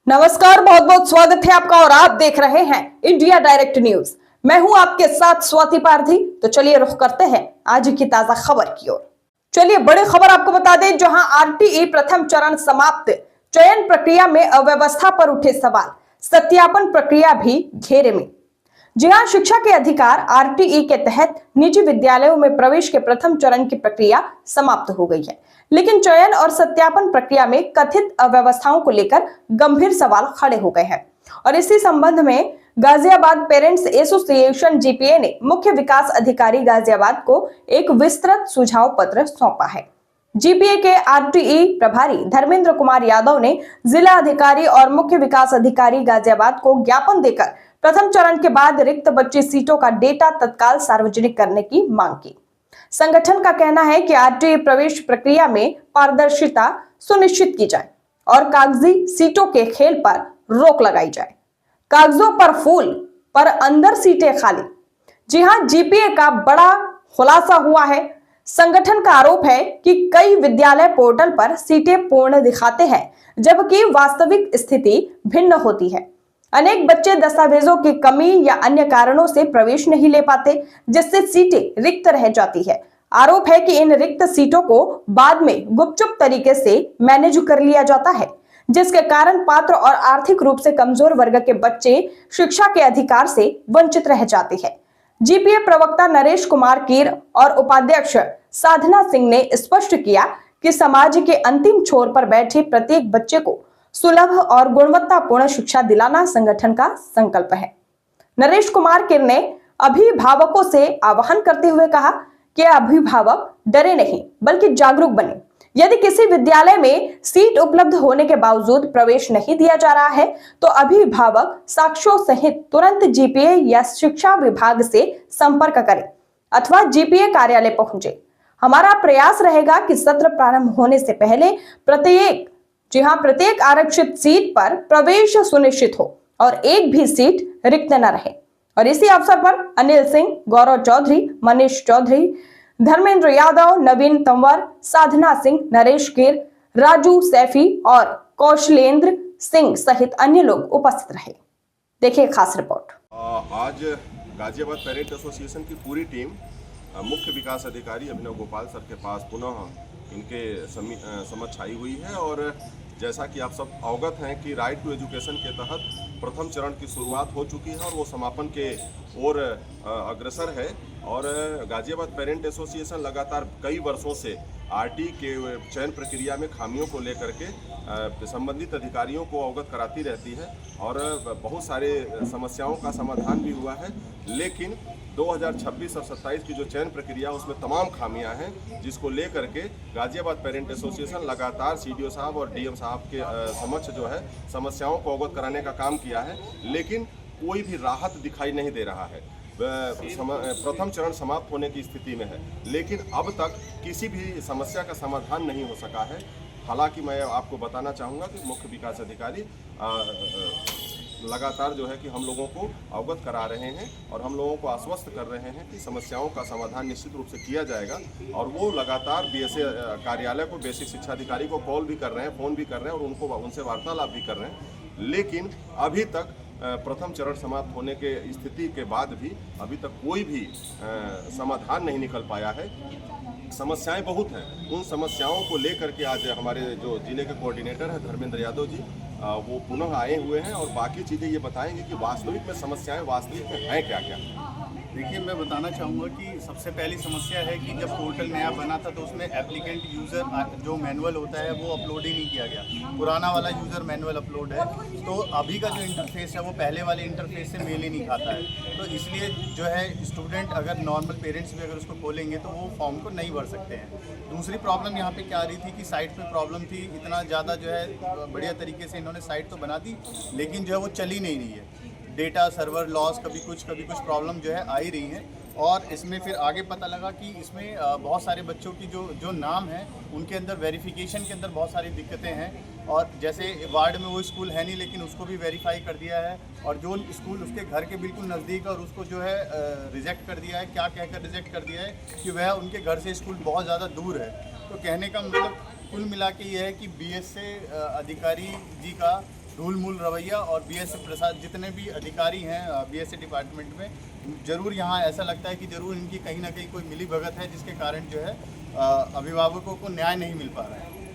नमस्कार, बहुत बहुत स्वागत है आपका और आप देख रहे हैं इंडिया डायरेक्ट न्यूज। मैं हूं आपके साथ स्वाति पारधी। तो चलिए रुख करते हैं आज की ताजा खबर की ओर। चलिए बड़ी खबर आपको बता दें, जहां आरटीई प्रथम चरण समाप्त, चयन प्रक्रिया में अव्यवस्था पर उठे सवाल, सत्यापन प्रक्रिया भी घेरे में। जी हां, शिक्षा के अधिकार आरटीई के तहत निजी विद्यालयों में प्रवेश के प्रथम चरण की प्रक्रिया समाप्त हो गई है, लेकिन चयन और सत्यापन प्रक्रिया में कथित अव्यवस्थाओं को लेकर गंभीर सवाल खड़े हो गए हैं। और इसी संबंध में गाजियाबाद पेरेंट्स एसोसिएशन जीपीए ने मुख्य विकास अधिकारी गाजियाबाद को एक विस्तृत सुझाव पत्र सौंपा है। जीपीए के आरटीई प्रभारी धर्मेंद्र कुमार यादव ने जिला अधिकारी और मुख्य विकास अधिकारी गाजियाबाद को ज्ञापन देकर प्रथम चरण के बाद रिक्त बची सीटों का डेटा तत्काल सार्वजनिक करने की मांग की। संगठन का कहना है कि आरटीई प्रवेश प्रक्रिया में पारदर्शिता सुनिश्चित की जाए और कागजी सीटों के खेल पर रोक लगाई जाए। कागजों पर फूल पर अंदर सीटें खाली। जी हां, जीपीए का बड़ा खुलासा हुआ है। संगठन का आरोप है कि कई विद्यालय पोर्टल पर सीटें पूर्ण दिखाते हैं, जबकि वास्तविक स्थिति भिन्न होती है। अनेक बच्चे दस्तावेजों की कमी या अन्य कारणों से प्रवेश नहीं ले पाते, जिससे सीटें रिक्त रह जाती है। आरोप है कि इन रिक्त सीटों को बाद में गुपचुप तरीके से मैनेज कर लिया जाता है, जिसके कारण पात्र और आर्थिक रूप से कमजोर वर्ग के बच्चे शिक्षा के अधिकार से वंचित रह जाते हैं। जीपीए प्रवक्ता नरेश कुमार कीर और उपाध्यक्ष साधना सिंह ने स्पष्ट किया कि समाज के अंतिम छोर पर बैठे प्रत्येक बच्चे को सुलभ और गुणवत्तापूर्ण शिक्षा दिलाना संगठन का संकल्प है। नरेश कुमार कीर ने अभिभावकों से आह्वान करते हुए कहा कि अभिभावक डरे नहीं बल्कि जागरूक बने। यदि किसी विद्यालय में सीट उपलब्ध होने के बावजूद प्रवेश नहीं दिया जा रहा है तो अभिभावक साक्ष्यों सहित तुरंत जीपीए या शिक्षा विभाग से संपर्क करें अथवा जीपीए कार्यालय पहुंचे। हमारा प्रयास रहेगा कि सत्र प्रारंभ होने से पहले प्रत्येक आरक्षित सीट पर प्रवेश सुनिश्चित हो और एक भी सीट रिक्त न रहे। और इसी अवसर पर अनिल सिंह, गौरव चौधरी, मनीष चौधरी, धर्मेंद्र यादव, नवीन तंवर, साधना सिंह, नरेश कीर, राजू सैफी और कौशलेंद्र सिंह सहित अन्य लोग उपस्थित रहे। देखिए खास रिपोर्ट। आज गाजियाबाद पेरेंट एसोसिएशन की पूरी टीम मुख्य विकास अधिकारी अभिनव गोपाल सर के पास पुनः इनके समक्ष आई हुई है। और जैसा कि आप सब अवगत हैं कि राइट टू एजुकेशन के तहत प्रथम चरण की शुरुआत हो चुकी है और वो समापन के ओर अग्रसर है। और गाजियाबाद पेरेंट एसोसिएशन लगातार कई वर्षों से आरटीई के चयन प्रक्रिया में खामियों को लेकर के संबंधित अधिकारियों को अवगत कराती रहती है और बहुत सारे समस्याओं का समाधान भी हुआ है। लेकिन 2026 और 27 की जो चयन प्रक्रिया उसमें तमाम खामियां हैं, जिसको लेकर के गाजियाबाद पेरेंट एसोसिएशन लगातार सीडीओ साहब और डीएम साहब के समक्ष जो है समस्याओं को अवगत कराने का काम किया है, लेकिन कोई भी राहत दिखाई नहीं दे रहा है। प्रथम चरण समाप्त होने की स्थिति में है, लेकिन अब तक किसी भी समस्या का समाधान नहीं हो सका है। हालांकि मैं आपको बताना चाहूँगा कि मुख्य विकास अधिकारी लगातार जो है कि हम लोगों को अवगत करा रहे हैं और हम लोगों को आश्वस्त कर रहे हैं कि समस्याओं का समाधान निश्चित रूप से किया जाएगा। और वो लगातार बीएसए कार्यालय को, बेसिक शिक्षा अधिकारी को कॉल भी कर रहे हैं, फ़ोन भी कर रहे हैं और उनसे वार्तालाप भी कर रहे हैं। लेकिन अभी तक प्रथम चरण समाप्त होने के स्थिति के बाद भी अभी तक कोई भी समाधान नहीं निकल पाया है। समस्याएं बहुत हैं। उन समस्याओं को लेकर के आज हमारे जो जिले के कोऑर्डिनेटर हैं धर्मेंद्र यादव जी, वो पुनः आए हुए हैं और बाकी चीज़ें ये बताएंगे कि वास्तविक में समस्याएं वास्तविक में हैं क्या क्या। देखिए, मैं बताना चाहूँगा कि सबसे पहली समस्या है कि जब पोर्टल नया बना था तो उसमें एप्लीकेंट यूज़र जो मैनुअल होता है वो अपलोड ही नहीं किया गया। पुराना वाला यूज़र मैनुअल अपलोड है, तो अभी का जो इंटरफेस है वो पहले वाले इंटरफेस से मेल ही नहीं खाता है। तो इसलिए जो है स्टूडेंट अगर नॉर्मल पेरेंट्स भी अगर उसको खोलेंगे तो वो फॉर्म को नहीं भर सकते हैं। दूसरी प्रॉब्लम यहाँ पे क्या आ रही थी कि साइट में प्रॉब्लम थी। इतना ज़्यादा जो है बढ़िया तरीके से इन्होंने साइट तो बना दी, लेकिन जो है वो चली नहीं रही है। डेटा सर्वर लॉस, कभी कुछ प्रॉब्लम जो है आ ही रही हैं। और इसमें फिर आगे पता लगा कि इसमें बहुत सारे बच्चों की जो नाम है उनके अंदर वेरिफिकेशन के अंदर बहुत सारी दिक्कतें हैं। और जैसे वार्ड में वो स्कूल है नहीं, लेकिन उसको भी वेरीफाई कर दिया है और जो स्कूल उसके घर के बिल्कुल नज़दीक है और उसको जो है रिजेक्ट कर दिया है। क्या कहकर रिजेक्ट कर दिया है कि वह उनके घर से स्कूल बहुत ज़्यादा दूर है। तो कहने का मतलब कुल मिला के ये है कि बीएसए अधिकारी जी का ढूल मूल रवैया और बीएससी प्रसाद जितने भी अधिकारी हैं बीएससी डिपार्टमेंट में, जरूर यहाँ ऐसा लगता है कि जरूर इनकी कहीं ना कहीं कोई मिली भगत है, जिसके कारण जो है अभिभावकों को न्याय नहीं मिल पा रहा है।